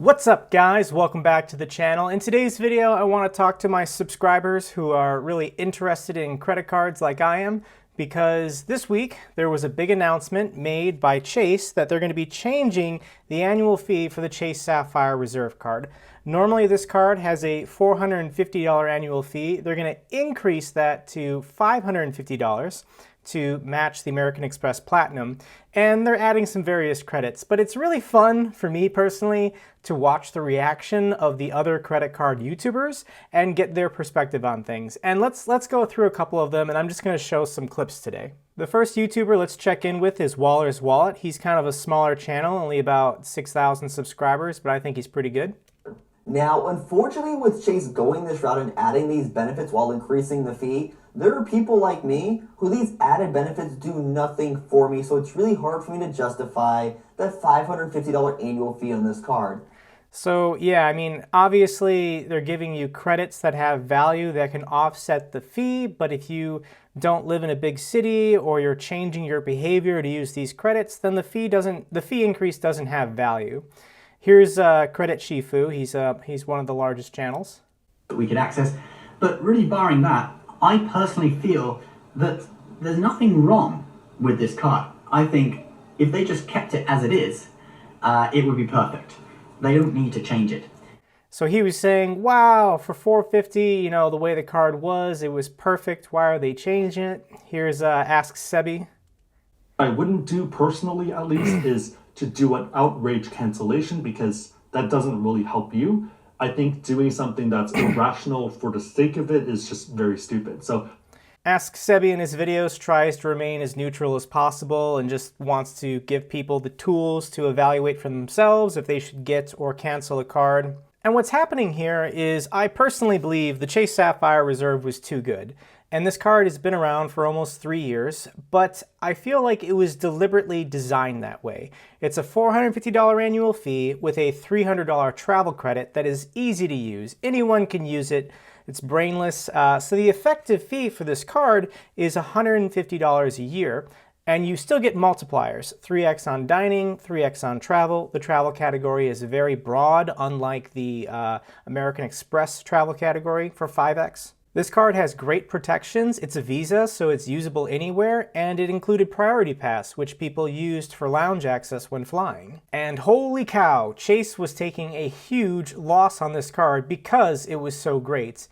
What's up guys, welcome back to the channel. In today's video I want to talk to my subscribers who are really interested in credit cards like I am, because this week there was a big announcement made by Chase that they're going to be changing the annual fee for the Chase Sapphire Reserve card. Normally this card has a $450 annual fee. They're going to increase that to $550 to match the American Express Platinum, and they're adding some various credits. But it's really fun for me personally to watch the reaction of the other credit card YouTubers and get their perspective on things. And let's go through a couple of them, and I'm just going to show some clips today. The first YouTuber let's check in with is Waller's Wallet. He's kind of a smaller channel, only about 6,000 subscribers, but I think he's pretty good. Now, unfortunately, with Chase going this route and adding these benefits while increasing the fee, there are people like me who these added benefits do nothing for me, so it's really hard for me to justify that $550 annual fee on this card. So yeah, I mean, obviously they're giving you credits that have value that can offset the fee, but if you don't live in a big city or you're changing your behavior to use these credits, then the fee increase doesn't have value. Here's Credit Shifu. He's one of the largest channels that we could access, but really barring that, I personally feel that there's nothing wrong with this card. I think if they just kept it as it is, it would be perfect. They don't need to change it. So he was saying, wow, for $450, you know, the way the card was, it was perfect. Why are they changing it? Here's Ask Sebby. I wouldn't do personally, at least, is to do an outrage cancellation, because that doesn't really help you. I think doing something that's irrational for the sake of it is just very stupid. So Ask Sebby in his videos tries to remain as neutral as possible and just wants to give people the tools to evaluate for themselves if they should get or cancel a card. And what's happening here is I personally believe the Chase Sapphire Reserve was too good. And this card has been around for almost 3 years, but I feel like it was deliberately designed that way. It's a $450 annual fee with a $300 travel credit that is easy to use. Anyone can use it. It's brainless. So the effective fee for this card is $150 a year, and you still get multipliers. 3x on dining, 3x on travel. The travel category is very broad, unlike the American Express travel category for 5x. This card has great protections. It's a Visa, so it's usable anywhere, and it included Priority Pass, which people used for lounge access when flying. And holy cow, Chase was taking a huge loss on this card because it was so great.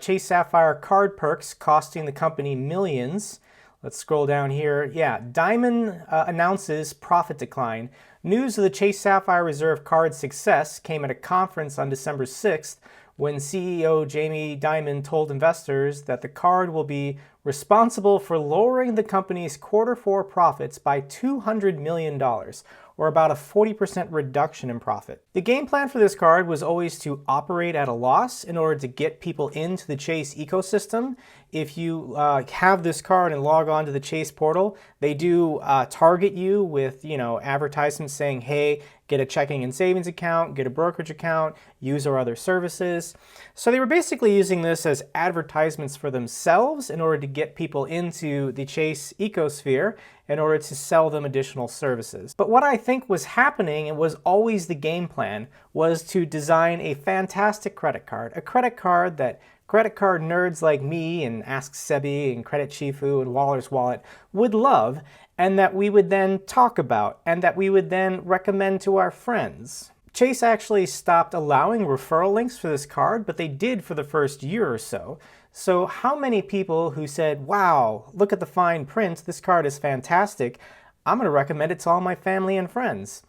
Chase Sapphire card perks costing the company millions. Let's scroll down here. Yeah, Diamond announces profit decline. News of the Chase Sapphire Reserve card's success came at a conference on December 6th, when CEO Jamie Dimon told investors that the card will be responsible for lowering the company's Q4 profits by $200 million, or about a 40% reduction in profit. The game plan for this card was always to operate at a loss in order to get people into the Chase ecosystem. If you have this card and log on to the Chase portal, they do target you with, advertisements saying, hey, get a checking and savings account, get a brokerage account, use our other services. So they were basically using this as advertisements for themselves in order to get people into the Chase ecosphere in order to sell them additional services. But what I think was happening, and was always the game plan, was to design a fantastic credit card. A credit card that credit card nerds like me and Ask Sebby and Credit Shifu and Waller's Wallet would love, and that we would then talk about, and that we would then recommend to our friends. Chase actually stopped allowing referral links for this card, but they did for the first year or so. So how many people who said, wow, look at the fine print, this card is fantastic, I'm going to recommend it to all my family and friends.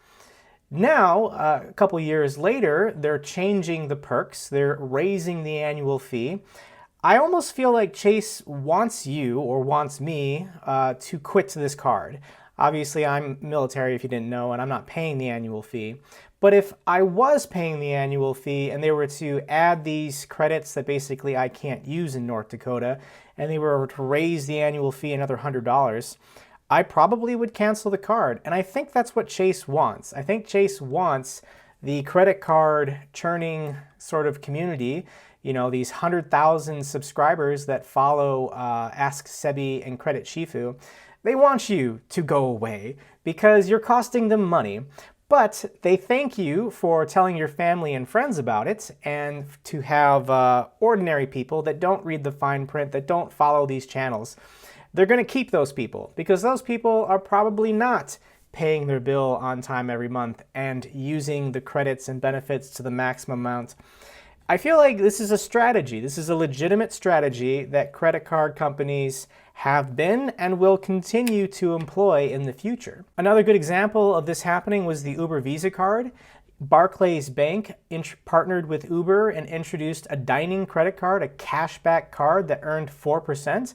Now, a couple years later, they're changing the perks, they're raising the annual fee. I almost feel like Chase wants you, or wants me, to quit to this card. Obviously, I'm military if you didn't know, and I'm not paying the annual fee. But if I was paying the annual fee and they were to add these credits that basically I can't use in North Dakota, and they were to raise the annual fee another $100, I probably would cancel the card. And I think that's what Chase wants. I think Chase wants the credit card churning sort of community, these 100,000 subscribers that follow Ask Sebby and Credit Shifu. They want you to go away because you're costing them money. But they thank you for telling your family and friends about it, and to have ordinary people that don't read the fine print, that don't follow these channels. They're going to keep those people because those people are probably not paying their bill on time every month and using the credits and benefits to the maximum amount. I feel like this is a strategy. This is a legitimate strategy that credit card companies have been and will continue to employ in the future. Another good example of this happening was the Uber Visa card. Barclays Bank partnered with Uber and introduced a dining credit card, a cashback card that earned 4%.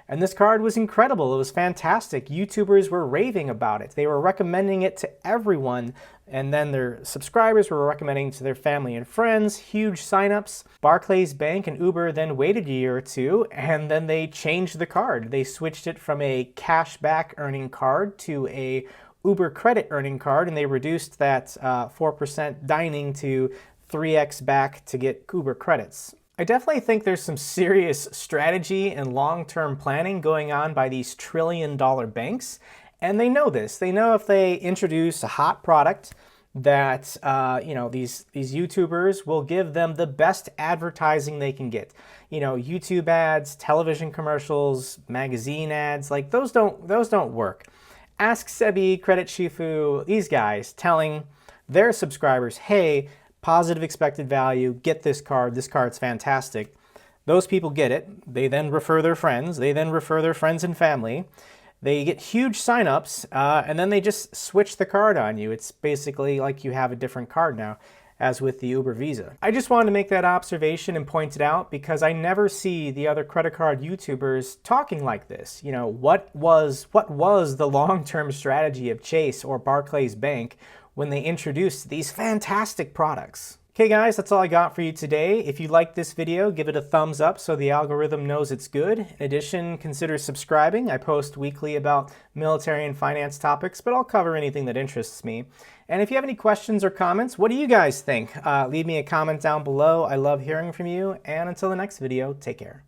And this card was incredible. It was fantastic. YouTubers were raving about it. They were recommending it to everyone. And then their subscribers were recommending to their family and friends. Huge signups. Barclays Bank and Uber then waited a year or two, and then they changed the card. They switched it from a cashback earning card to a Uber credit earning card, and they reduced that 4% dining to 3x back to get Uber credits. I definitely think there's some serious strategy and long-term planning going on by these trillion-dollar banks, and they know this. They know if they introduce a hot product that these YouTubers will give them the best advertising they can get. YouTube ads, television commercials, magazine ads, like those don't work. Ask Sebby, Credit Shifu, these guys telling their subscribers, hey, positive expected value, get this card's fantastic. Those people get it. They then refer their friends. They then refer their friends and family. They get huge signups, and then they just switch the card on you. It's basically like you have a different card now, as with the Uber Visa. I just wanted to make that observation and point it out because I never see the other credit card YouTubers talking like this. What was the long-term strategy of Chase or Barclays Bank when they introduced these fantastic products? Okay guys, that's all I got for you today. If you liked this video, give it a thumbs up so the algorithm knows it's good. In addition, consider subscribing. I post weekly about military and finance topics, but I'll cover anything that interests me. And if you have any questions or comments, what do you guys think? Leave me a comment down below. I love hearing from you. And until the next video, take care.